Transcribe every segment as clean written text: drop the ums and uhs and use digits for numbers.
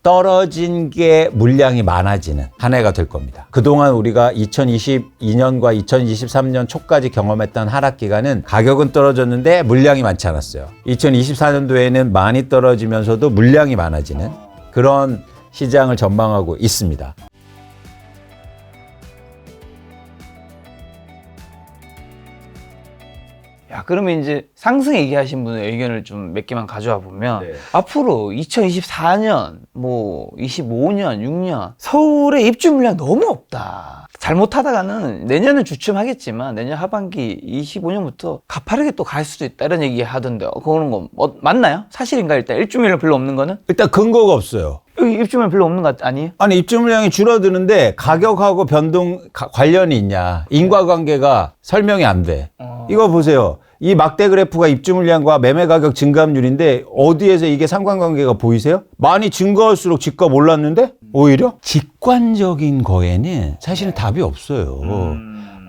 떨어진 게 물량이 많아지는 한 해가 될 겁니다. 그동안 우리가 2022년과 2023년 초까지 경험했던 하락 기간은 가격은 떨어졌는데 물량이 많지 않았어요. 2024년도에는 많이 떨어지면서도 물량이 많아지는 그런 시장을 전망하고 있습니다. 야, 그러면 이제 상승 얘기하신 분의 의견을 좀 몇 개만 가져와 보면 앞으로 2024년, 뭐 25년, 6년 서울의 입주 물량 너무 없다. 잘못하다가는 내년은 주춤하겠지만 내년 하반기 25년부터 가파르게 또 갈 수도 있다 이런 얘기 하던데 그거는 거 맞나요? 사실인가? 일단 입주 물량 별로 없는 거는? 일단 근거가 없어요. 여기 입주 물량 별로 없는 거 아니에요? 아니 입주 물량이 줄어드는데 가격하고 변동 관련이 있냐? 인과관계가 설명이 안 돼. 이거 보세요. 이 막대 그래프가 입주 물량과 매매 가격 증감률인데 어디에서 이게 상관관계가 보이세요? 많이 증가할수록 집값 올랐는데 오히려 직관적인 거에는 사실은 답이 없어요.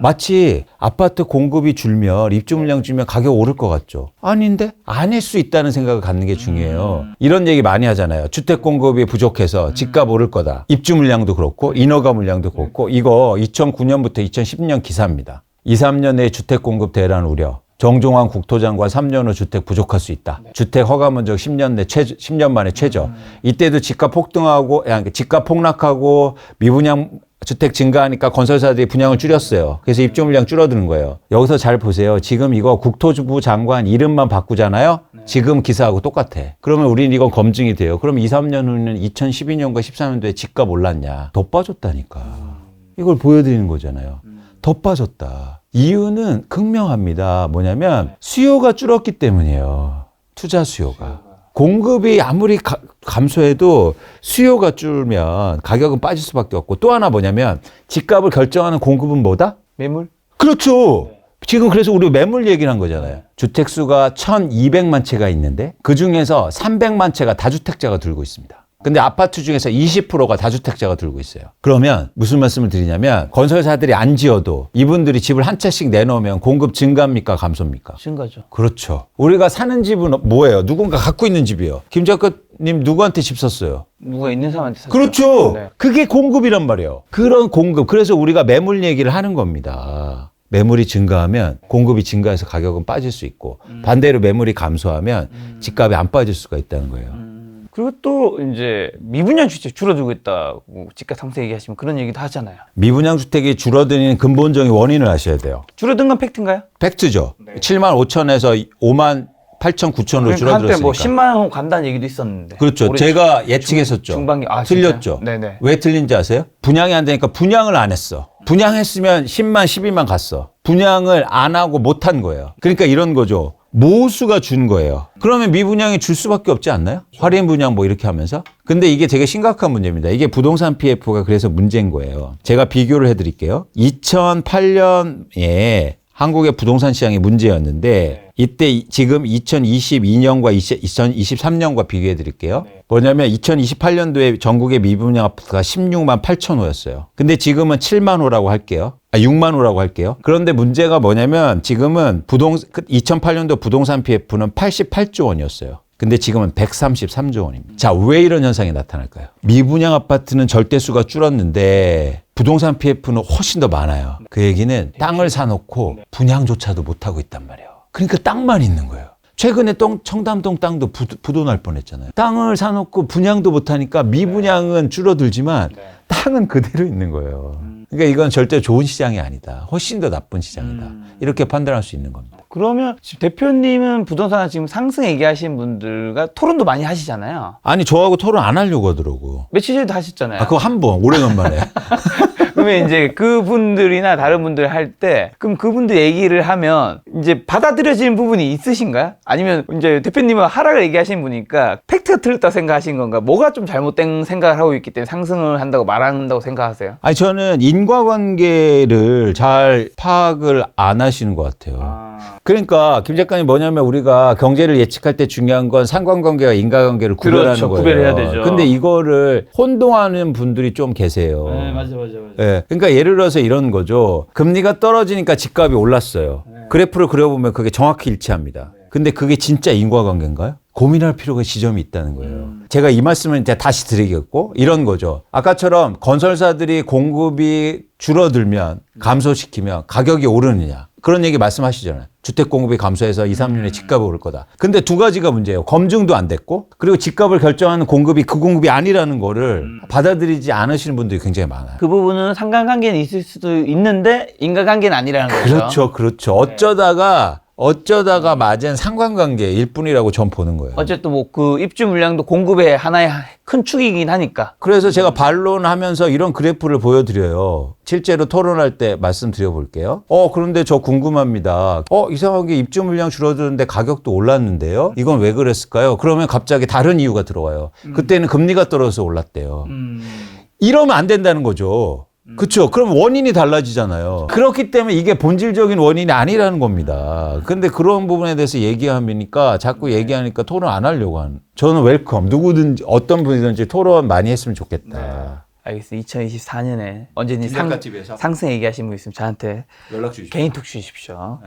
마치 아파트 공급이 줄면 입주 물량 줄면 가격 오를 것 같죠? 아닌데 아닐 수 있다는 생각을 갖는 게 중요해요. 이런 얘기 많이 하잖아요. 주택 공급이 부족해서 집값 오를 거다. 입주 물량도 그렇고 인허가 물량도 그렇고 이거 2009년부터 2010년 기사입니다. 2, 3년 내에 주택 공급 대란 우려. 정종환 국토장관 3년 후 주택 부족할 수 있다. 주택 허가 면적 10년 만에 최저. 이때도 집값 폭등하고, 집값 폭락하고 미분양 주택 증가하니까 건설사들이 분양을 줄였어요. 그래서 입주 물량 줄어드는 거예요. 여기서 잘 보세요. 지금 이거 국토부 장관 이름만 바꾸잖아요. 지금 기사하고 똑같아. 그러면 우리는 이건 검증이 돼요. 그럼 2, 3년 후는 2012년과 13년도에 집값 올랐냐? 더 빠졌다니까. 이걸 보여드리는 거잖아요. 더 빠졌다. 이유는 극명합니다. 뭐냐면 수요가 줄었기 때문이에요. 투자 수요가. 공급이 아무리 감소해도 수요가 줄면 가격은 빠질 수밖에 없고 또 하나 뭐냐면 집값을 결정하는 공급은 뭐다? 매물? 그렇죠. 지금 그래서 우리 매물 얘기를 한 거잖아요. 주택수가 1,200만 채가 있는데 그중에서 300만 채가 다주택자가 들고 있습니다. 근데 아파트 중에서 20%가 다주택자가 들고 있어요. 그러면 무슨 말씀을 드리냐면 건설사들이 안 지어도 이분들이 집을 한 채씩 내놓으면 공급 증가입니까? 감소입니까? 증가죠. 그렇죠. 우리가 사는 집은 뭐예요? 누군가 갖고 있는 집이에요. 김 작가님 누구한테 집 샀어요? 누가 있는 사람한테 샀죠. 그렇죠. 네. 그게 공급이란 말이에요. 그런 공급. 그래서 우리가 매물 얘기를 하는 겁니다. 매물이 증가하면 공급이 증가해서 가격은 빠질 수 있고 반대로 매물이 감소하면 집값이 안 빠질 수가 있다는 거예요. 그리고 또 이제 미분양 주택 줄어들고 있다고 집값 상승 얘기하시면 그런 얘기도 하잖아요. 미분양 주택이 줄어드는 근본적인 원인을 아셔야 돼요. 줄어든 건 팩트인가요? 팩트죠. 7만 5천에서 5만 8천 9천으로 줄어들었으니까. 한때 뭐 10만 원 간다는 얘기도 있었는데. 그렇죠. 제가 예측했었죠. 중반기 틀렸죠. 네네. 왜 틀린지 아세요? 분양이 안 되니까 분양을 안 했어. 분양했으면 10만 12만 갔어. 분양을 안 하고 못 한 거예요. 그러니까 이런 거죠. 모수가 준 거예요. 그러면 미분양이 줄 수밖에 없지 않나요? 할인 분양 뭐 이렇게 하면서. 근데 이게 되게 심각한 문제입니다. 이게 부동산 PF가 그래서 문제인 거예요. 제가 비교를 해드릴게요. 2008년에 한국의 부동산 시장이 문제였는데 이때 지금 2022년과 2023년과 비교해 드릴게요. 뭐냐면 2028년도에 전국의 미분양 아파트가 16만 8천 호였어요. 근데 지금은 7만 호라고 할게요. 6만 호라고 할게요. 그런데 문제가 뭐냐면 지금은 2008년도 부동산 PF는 88조 원이었어요. 근데 지금은 133조 원입니다. 자, 왜 이런 현상이 나타날까요? 미분양 아파트는 절대수가 줄었는데 부동산 PF는 훨씬 더 많아요. 그 얘기는 땅을 사놓고 분양조차도 못하고 있단 말이에요. 그러니까 땅만 있는 거예요. 최근에 청담동 땅도 부도 날 뻔했잖아요. 땅을 사놓고 분양도 못하니까 미분양은 줄어들지만 땅은 그대로 있는 거예요. 그러니까 이건 절대 좋은 시장이 아니다. 훨씬 더 나쁜 시장이다. 이렇게 판단할 수 있는 겁니다. 그러면 지금 대표님은 부동산 지금 상승 얘기하신 분들과 토론도 많이 하시잖아요. 아니 저하고 토론 안 하려고 하더라고. 며칠 전에도 하셨잖아요. 그거 한 번, 오래간만에. 그러면 이제 그분들이나 다른 분들 할 때 그럼 그분들 얘기를 하면 이제 받아들여지는 부분이 있으신가요? 아니면 이제 대표님은 하락을 얘기하신 분이니까 팩트가 틀렸다고 생각하신 건가? 뭐가 좀 잘못된 생각을 하고 있기 때문에 상승을 한다고 말한다고 생각하세요? 아니 저는 인과관계를 잘 파악을 안 하시는 것 같아요. 그러니까 김 작가님 뭐냐면 우리가 경제를 예측할 때 중요한 건 상관관계와 인과관계를 구별하는 그렇죠, 거예요. 구별해야 되죠. 근데 이거를 혼동하는 분들이 좀 계세요. 네, 맞아. 예, 그러니까 예를 들어서 이런 거죠. 금리가 떨어지니까 집값이 올랐어요. 그래프를 그려보면 그게 정확히 일치합니다. 근데 그게 진짜 인과관계인가요? 고민할 필요가 지점이 있다는 거예요. 제가 이 말씀을 이제 다시 드리겠고 이런 거죠. 아까처럼 건설사들이 공급이 줄어들면 감소시키면 가격이 오르느냐. 그런 얘기 말씀하시잖아요. 주택 공급이 감소해서 2, 3년에 집값이 오를 거다. 근데 두 가지가 문제예요. 검증도 안 됐고 그리고 집값을 결정하는 공급이 그 공급이 아니라는 거를 받아들이지 않으시는 분들이 굉장히 많아요. 그 부분은 상관관계는 있을 수도 있는데 인과관계는 아니라는 거죠. 그렇죠. 그렇죠. 어쩌다가 맞은 상관관계일 뿐이라고 전 보는 거예요. 어쨌든 뭐 그 입주 물량도 공급의 하나의 큰 축이긴 하니까. 그래서 제가 반론하면서 이런 그래프를 보여드려요. 실제로 토론할 때 말씀드려 볼게요. 그런데 저 궁금합니다. 이상하게 입주 물량 줄어드는데 가격도 올랐는데요. 이건 왜 그랬을까요? 그러면 갑자기 다른 이유가 들어와요. 그때는 금리가 떨어져서 올랐대요. 이러면 안 된다는 거죠. 그렇죠. 그럼 원인이 달라지잖아요. 그렇기 때문에 이게 본질적인 원인이 아니라는 겁니다. 근데 그런 부분에 대해서 얘기하니까 자꾸 얘기하니까 토론 안 하려고 하는. 저는 웰컴. 누구든지 어떤 분이든지 토론 많이 했으면 좋겠다. 알겠습니다. 2024년에 언제든지 김작가집에서? 상승 얘기하신 분 있으면 저한테 연락 주십시오. 개인톡 주십시오.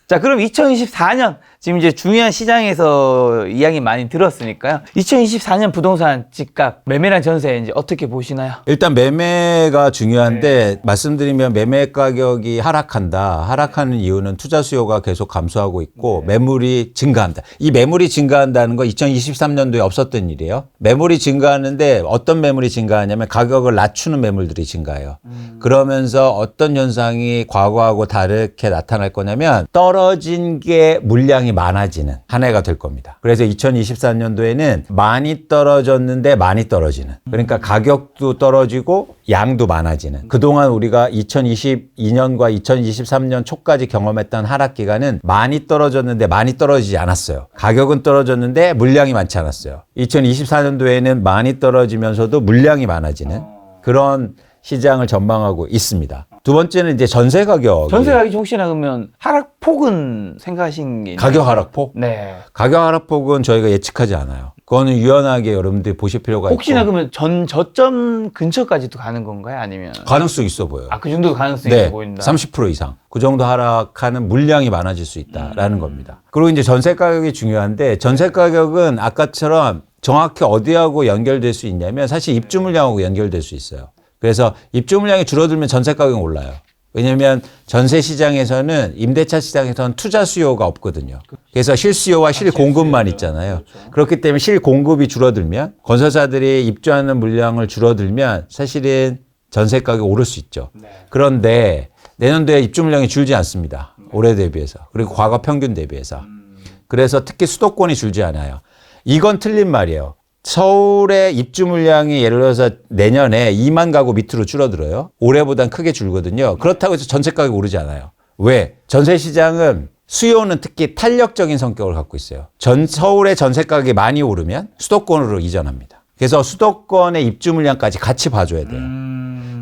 자, 그럼 2024년 지금 이제 중요한 시장에서 이야기 많이 들었으니까요. 2024년 부동산 집값 매매랑 전세 이제 어떻게 보시나요? 일단 매매가 중요한데 말씀드리면 매매 가격이 하락하는 이유는 투자 수요가 계속 감소하고 있고 매물이 증가한다. 이 매물이 증가한다는 거 2023년도에 없었던 일이에요. 매물이 증가하는데 어떤 매물이 증가하냐면 가격을 낮추는 매물들이 증가해요. 그러면서 어떤 현상이 과거하고 다르게 나타날 거냐면 떨어진 게 물량이 많아지는 한 해가 될 겁니다. 그래서 2024년도에는 많이 떨어졌는데 많이 떨어지는. 그러니까 가격도 떨어지고 양도 많아지는. 그동안 우리가 2022년과 2023년 초까지 경험했던 하락 기간은 많이 떨어졌는데 많이 떨어지지 않았어요. 가격은 떨어졌는데 물량이 많지 않았어요. 2024년도에는 많이 떨어지면서도 물량이 많아지는 그런 시장을 전망하고 있습니다. 두 번째는 이제 전세 가격. 전세 가격이 혹시나 그러면 하락폭은 생각하신 게 있나요? 가격 하락폭? 네. 가격 하락폭은 저희가 예측하지 않아요. 그거는 유연하게 여러분들이 보실 필요가 혹시나 있고. 그러면 저점 근처까지도 가는 건가요? 아니면? 가능성 있어 보여요. 그 정도 가능성이 네, 있어 보인다. 30% 이상. 그 정도 하락하는 물량이 많아질 수 있다라는 겁니다. 그리고 이제 전세 가격이 중요한데 전세 가격은 아까처럼 정확히 어디하고 연결될 수 있냐면 사실 입주 물량하고 연결될 수 있어요. 그래서 입주 물량이 줄어들면 전세 가격은 올라요. 왜냐하면 전세 시장에서는 임대차 시장에서는 투자 수요가 없거든요. 그래서 실수요와 실공급만 있잖아요. 그렇기 때문에 실공급이 줄어들면 건설사들이 입주하는 물량을 줄어들면 사실은 전세 가격이 오를 수 있죠. 그런데 내년도에 입주 물량이 줄지 않습니다. 올해 대비해서. 그리고 과거 평균 대비해서. 그래서 특히 수도권이 줄지 않아요. 이건 틀린 말이에요. 서울의 입주 물량이 예를 들어서 내년에 2만 가구 밑으로 줄어들어요. 올해보단 크게 줄거든요. 그렇다고 해서 전세 가격이 오르지 않아요. 왜? 전세 시장은 수요는 특히 탄력적인 성격을 갖고 있어요. 서울의 전세 가격이 많이 오르면 수도권으로 이전합니다. 그래서 수도권의 입주 물량까지 같이 봐줘야 돼요.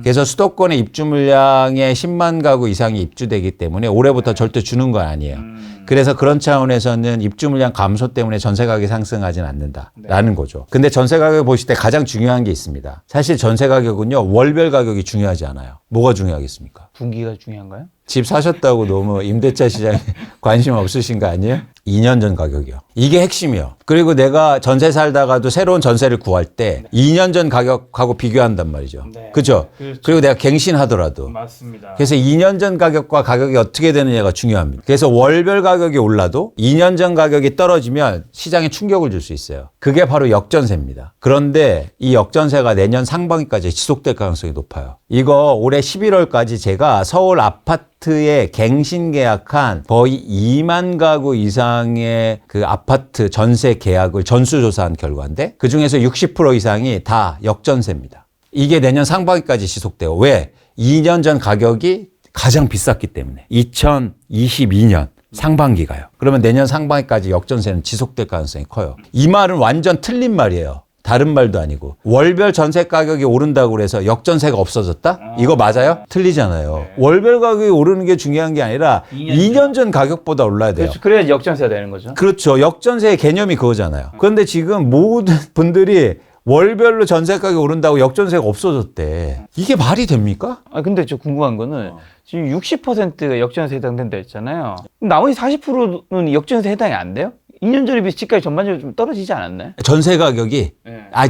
그래서 수도권의 입주 물량의 10만 가구 이상이 입주되기 때문에 올해부터 절대 주는 건 아니에요. 그래서 그런 차원에서는 입주 물량 감소 때문에 전세 가격이 상승하지는 않는다라는 거죠. 근데 전세 가격을 보실 때 가장 중요한 게 있습니다. 사실 전세 가격은요, 월별 가격이 중요하지 않아요. 뭐가 중요하겠습니까? 분기가 중요한가요? 집 사셨다고 너무 임대차 시장에 관심 없으신 거 아니에요? 2년 전 가격이요. 이게 핵심이요. 그리고 내가 전세 살다가도 새로운 전세를 구할 때 2년 전 가격하고 비교한단 말이죠. 그죠? 그리고 내가 갱신하더라도. 맞습니다. 그래서 2년 전 가격과 가격이 어떻게 되느냐가 중요합니다. 그래서 월별 가격이 올라도 2년 전 가격이 떨어지면 시장에 충격을 줄 수 있어요. 그게 바로 역전세입니다. 그런데 이 역전세가 내년 상반기까지 지속될 가능성이 높아요. 이거 올해 11월까지 제가 서울 아파트에 갱신 계약한 거의 2만 가구 이상의 그 아파트 전세 계약을 전수조사한 결과인데 그중에서 60% 이상이 다 역전세입니다. 이게 내년 상반기까지 지속돼요. 왜? 2년 전 가격이 가장 비쌌기 때문에. 2022년 상반기가요. 그러면 내년 상반기까지 역전세는 지속될 가능성이 커요. 이 말은 완전 틀린 말이에요. 다른 말도 아니고. 월별 전세 가격이 오른다고 그래서 역전세가 없어졌다? 이거 맞아요? 틀리잖아요. 월별 가격이 오르는 게 중요한 게 아니라 2년 전 가격보다 올라야 돼요. 그렇죠. 그래야 역전세가 되는 거죠. 그렇죠. 역전세의 개념이 그거잖아요. 그런데 지금 모든 분들이 월별로 전세 가격이 오른다고 역전세가 없어졌대. 이게 말이 됩니까? 근데 저 궁금한 거는 지금 60%가 역전세 해당된다 했잖아요. 그럼 나머지 40%는 역전세 해당이 안 돼요? 2년 전에 비해서 집값이 전반적으로 좀 떨어지지 않았나요? 전세 가격이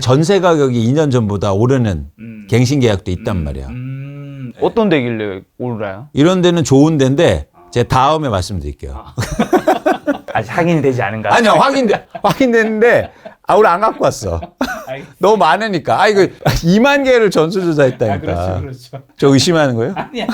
전세 가격이 2년 전보다 오르는 갱신 계약도 있단 말이야. 어떤 데길래 오르나요? 이런 데는 좋은 데인데 제가 다음에 말씀드릴게요. 아직 확인이 되지 않은가? 아니요, 확인됐는데 우리 안 갖고 왔어. 너무 많으니까. 이거 2만 개를 전수조사했다니까. 그렇죠. 저 의심하는 거예요? 아니.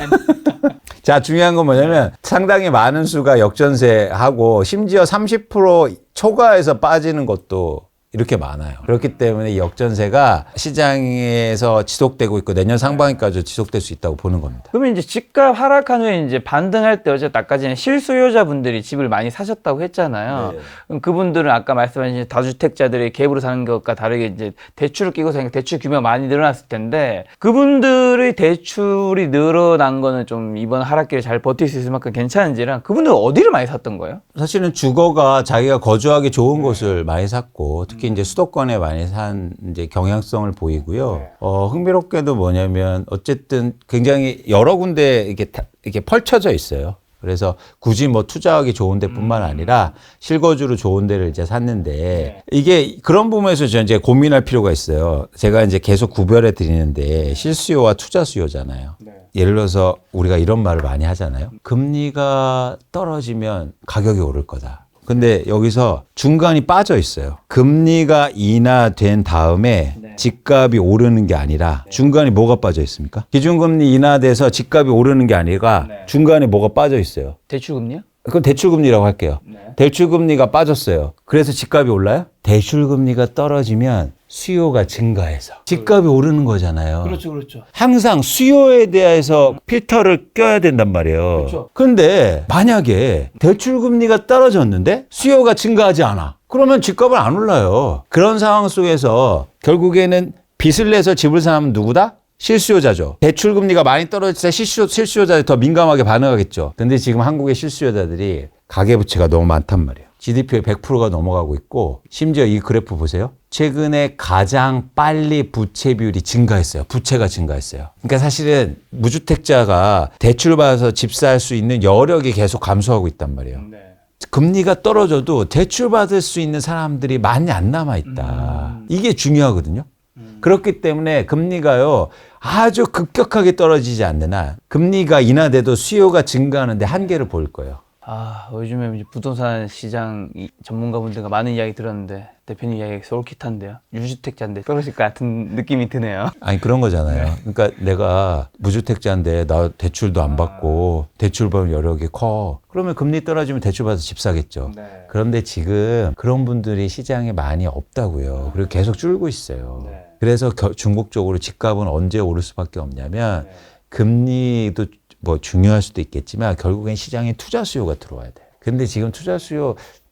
자, 중요한 건 뭐냐면 상당히 많은 수가 역전세하고 심지어 30% 초과해서 빠지는 것도 이렇게 많아요. 그렇기 때문에 이 역전세가 시장에서 지속되고 있고 내년 상반기까지 지속될 수 있다고 보는 겁니다. 그러면 이제 집값 하락한 후에 이제 반등할 때 어쨌든 아까전에 실수요자분들이 집을 많이 사셨다고 했잖아요. 그럼 그분들은 아까 말씀하신 다주택자들이 갭으로 사는 것과 다르게 이제 대출을 끼고 사니까 대출 규모가 많이 늘어났을 텐데 그분들의 대출이 늘어난 거는 좀 이번 하락기를 잘 버틸 수 있을 만큼 괜찮은지랑 그분들은 어디를 많이 샀던 거예요? 사실은 주거가 자기가 거주하기 좋은 곳을 많이 샀고 특히 이제 수도권에 많이 산 이제 경향성을 보이고요. 흥미롭게도 뭐냐면 어쨌든 굉장히 여러 군데 이렇게 펼쳐져 있어요. 그래서 굳이 뭐 투자하기 좋은 데뿐만 아니라 실거주로 좋은 데를 이제 샀는데 이게 그런 부분에서 저는 이제 고민할 필요가 있어요. 제가 이제 계속 구별해 드리는데 실수요와 투자 수요잖아요. 예를 들어서 우리가 이런 말을 많이 하잖아요. 금리가 떨어지면 가격이 오를 거다. 근데 여기서 중간이 빠져 있어요. 금리가 인하된 다음에 집값이 오르는 게 아니라 중간에 뭐가 빠져 있습니까? 기준금리 인하돼서 집값이 오르는 게 아니라 중간에 뭐가 빠져 있어요. 대출금리요? 그건 대출금리라고 할게요. 대출금리가 빠졌어요. 그래서 집값이 올라요? 대출금리가 떨어지면 수요가 증가해서 집값이 오르는 거잖아요. 그렇죠. 항상 수요에 대해서 필터를 껴야 된단 말이에요. 그렇죠. 근데 만약에 대출금리가 떨어졌는데 수요가 증가하지 않아. 그러면 집값은 안 올라요. 그런 상황 속에서 결국에는 빚을 내서 집을 사면 누구다? 실수요자죠. 대출금리가 많이 떨어질 때 실수요자들이 더 민감하게 반응하겠죠. 근데 지금 한국의 실수요자들이 가계부채가 너무 많단 말이에요. GDP의 100%가 넘어가고 있고 심지어 이 그래프 보세요. 최근에 가장 빨리 부채 비율이 증가했어요. 부채가 증가했어요. 그러니까 사실은 무주택자가 대출받아서 집 살 수 있는 여력이 계속 감소하고 있단 말이에요. 금리가 떨어져도 대출받을 수 있는 사람들이 많이 안 남아있다. 이게 중요하거든요. 그렇기 때문에 금리가요 아주 급격하게 떨어지지 않는 한 금리가 인하돼도 수요가 증가하는데 한계를 보일 거예요. 요즘에 이제 부동산 시장 전문가분들과 많은 이야기 들었는데 대표님 이야기 솔깃한데요. 유주택자인데 떨어질 것 같은 느낌이 드네요. 아니 그런 거잖아요. 그러니까 내가 무주택자인데 나 대출도 안 받고 대출 받을 여력이 커. 그러면 금리 떨어지면 대출 받아서 집 사겠죠. 그런데 지금 그런 분들이 시장에 많이 없다고요. 그리고 계속 줄고 있어요. 그래서 중국적으로 집값은 언제 오를 수밖에 없냐면 금리도 뭐 중요할 수도 있겠지만 결국엔 시장에 투자 수요가 들어와야 돼요. 근데 지금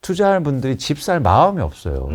투자할 분들이 집 살 마음이 없어요.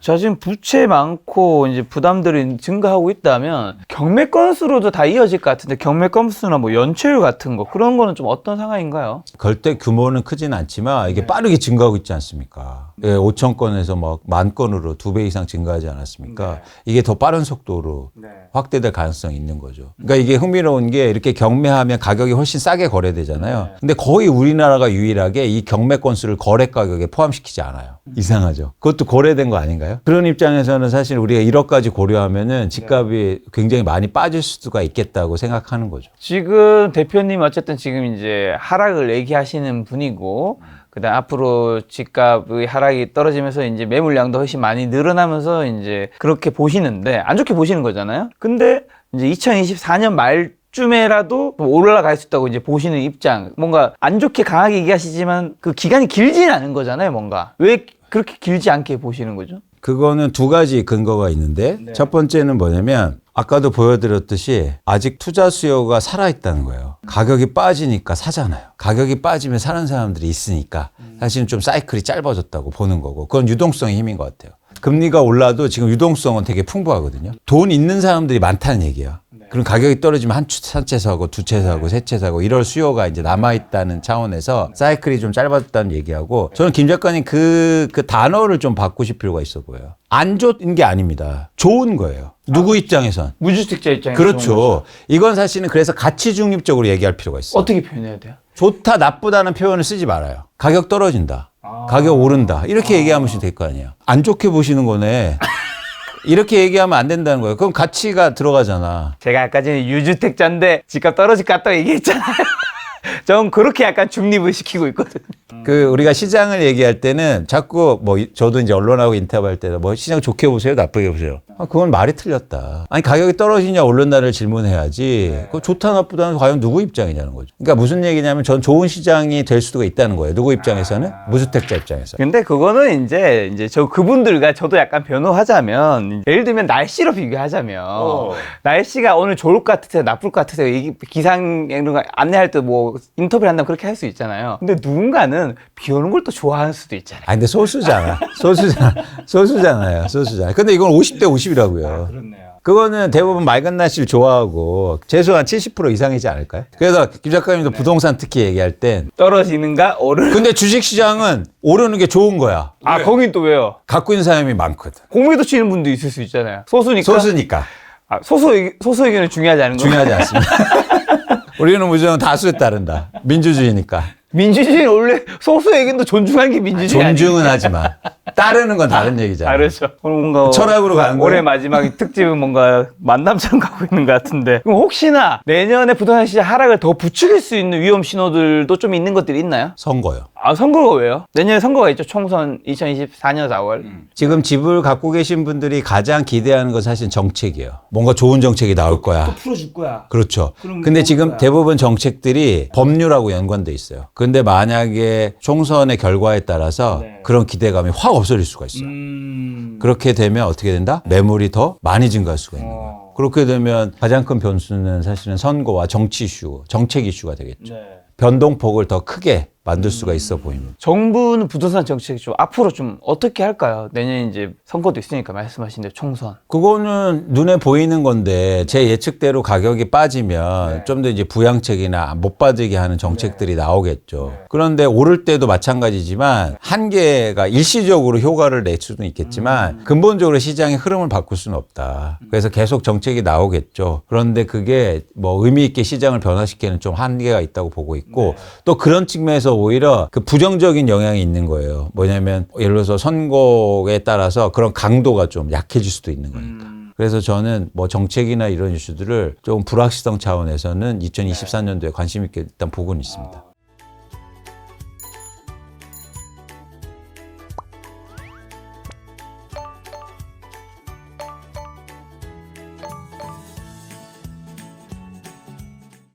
자, 지금 부채 많고 이제 부담들이 증가하고 있다면 경매 건수로도 다 이어질 것 같은데 경매 건수나 뭐 연체율 같은 거 그런 거는 좀 어떤 상황인가요? 절대 규모는 크진 않지만 이게 빠르게 증가하고 있지 않습니까? 5천 건에서 막 10,000건으로 2배 이상 증가하지 않았습니까? 이게 더 빠른 속도로 확대될 가능성이 있는 거죠. 그러니까 이게 흥미로운 게 이렇게 경매하면 가격이 훨씬 싸게 거래되잖아요. 근데 거의 우리나라가 유일하게 이 경매 건수를 거래 가격에 포함시키지 않아요. 이상하죠. 그것도 거래된 거 아닌가요? 그런 입장에서는 사실 우리가 1억까지 고려하면은 집값이 굉장히 많이 빠질 수가 있겠다고 생각하는 거죠. 지금 대표님 어쨌든 지금 이제 하락을 얘기하시는 분이고 그다음 앞으로 집값의 하락이 떨어지면서 이제 매물량도 훨씬 많이 늘어나면서 이제 그렇게 보시는데 안 좋게 보시는 거잖아요. 근데 이제 2024년 말쯤에라도 올라갈 수 있다고 이제 보시는 입장. 뭔가 안 좋게 강하게 얘기하시지만 그 기간이 길지는 않은 거잖아요. 뭔가 왜 그렇게 길지 않게 보시는 거죠? 그거는 두 가지 근거가 있는데 첫 번째는 뭐냐면 아까도 보여드렸듯이 아직 투자 수요가 살아있다는 거예요. 가격이 빠지니까 사잖아요. 가격이 빠지면 사는 사람들이 있으니까 사실은 좀 사이클이 짧아졌다고 보는 거고 그건 유동성의 힘인 것 같아요. 금리가 올라도 지금 유동성은 되게 풍부하거든요. 돈 있는 사람들이 많다는 얘기예요. 그럼 가격이 떨어지면 한 채 사고 두 채 사고 세 채 사고 이럴 수요가 이제 남아있다는 차원에서 사이클이 좀 짧아졌다는 얘기하고 저는 김 작가님 그 단어를 좀 바꾸실 필요가 있어 보여요. 안 좋은 게 아닙니다. 좋은 거예요. 누구 입장에선. 무주택자 입장에서. 그렇죠. 이건 사실은 그래서 가치 중립적으로 얘기할 필요가 있어요. 어떻게 표현해야 돼요? 좋다 나쁘다는 표현을 쓰지 말아요. 가격 떨어진다. 가격 오른다. 이렇게 얘기하면 될 거 아니야. 안 좋게 보시는 거네. 이렇게 얘기하면 안 된다는 거예요. 그럼 가치가 들어가잖아. 제가 아까 전에 유주택자인데 집값 떨어질 것 같다고 얘기했잖아요. 전 그렇게 약간 중립을 시키고 있거든요. 우리가 시장을 얘기할 때는 자꾸 뭐 저도 이제 언론하고 인터뷰할 때도 뭐 시장 좋게 보세요, 나쁘게 보세요. 그건 말이 틀렸다. 아니 가격이 떨어지냐 오른다를 질문해야지. 그거 좋다 나쁘다는 과연 누구 입장이냐는 거죠. 그러니까 무슨 얘기냐면 전 좋은 시장이 될 수도 있다는 거예요. 누구 입장에서는? 무주택자 입장에서. 근데 그거는 이제 저 그분들과 저도 약간 변호하자면 예를 들면 날씨로 비교하자면 날씨가 오늘 좋을 것 같으세요, 나쁠 것 같으세요. 기상 이런 거 안내할 때 뭐 인터뷰를 한다면 그렇게 할 수 있잖아요. 근데 누군가는 비 오는 걸 또 좋아할 수도 있잖아요. 근데 소수잖아. 소수잖아요. 근데 이건 50대 50이라고요. 그렇네요. 그거는 대부분 맑은 날씨를 좋아하고 최소한 70% 이상이지 않을까요? 그래서 김 작가님도 부동산 특히 얘기할 땐 떨어지는가 오르는. 근데 주식시장은 오르는 게 좋은 거야. 거긴 또 왜요? 갖고 있는 사람이 많거든. 공매도 치는 분도 있을 수 있잖아요. 소수니까. 소수니까. 소수 의견은 중요하지 않은 거예요. 중요하지 않습니다. 우리는 무조건 다수에 따른다. 민주주의니까. 민주주의는 원래 소수 의견도 존중하는 게 민주주의 아니에요? 존중은 하지만 따르는 건 다른 얘기잖아. 다르죠. 뭔가 철학으로 가는 거예요? 올해 마지막 특집은 뭔가 만남처럼 가고 있는 것 같은데. 그럼 혹시나 내년에 부동산 시장 하락을 더 부추길 수 있는 위험 신호들도 좀 있는 것들이 있나요? 선거요. 선거가 왜요? 내년에 선거가 있죠. 총선 2024년 4월. 지금 집을 갖고 계신 분들이 가장 기대하는 건 사실 정책이에요. 뭔가 좋은 정책이 나올 거야. 풀어줄 거야. 그렇죠. 근데 지금 대부분 정책들이 법률하고 연관돼 있어요. 근데 만약에 총선의 결과에 따라서 그런 기대감이 확 없어질 수가 있어요. 그렇게 되면 어떻게 된다? 매물이 더 많이 증가할 수가 있는 거예요. 그렇게 되면 가장 큰 변수는 사실은 선거와 정치 이슈, 정책 이슈가 되겠죠. 변동폭을 더 크게 만들 수가 있어 보입니다. 정부는 부동산 정책 좀 앞으로 좀 어떻게 할까요? 내년에 이제 선거도 있으니까 말씀하신 대로 총선. 그거는 눈에 보이는 건데 제 예측대로 가격이 빠지면 좀 더 이제 부양책이나 못 받게 하는 정책들이 나오겠죠. 그런데 오를 때도 마찬가지지만 한계가 일시적으로 효과를 낼 수는 있겠지만 근본적으로 시장의 흐름을 바꿀 수는 없다. 그래서 계속 정책이 나오겠죠. 그런데 그게 뭐 의미 있게 시장을 변화시키는 좀 한계가 있다고 보고 있고 또 그런 측면에서 오히려 그 부정적인 영향이 있는 거예요. 뭐냐면 예를 들어서 선거에 따라서 그런 강도가 좀 약해질 수도 있는 거니까. 그래서 저는 뭐 정책이나 이런 이슈들을 좀 불확실성 차원에서는 2024년도에 관심 있게 일단 보고는 있습니다.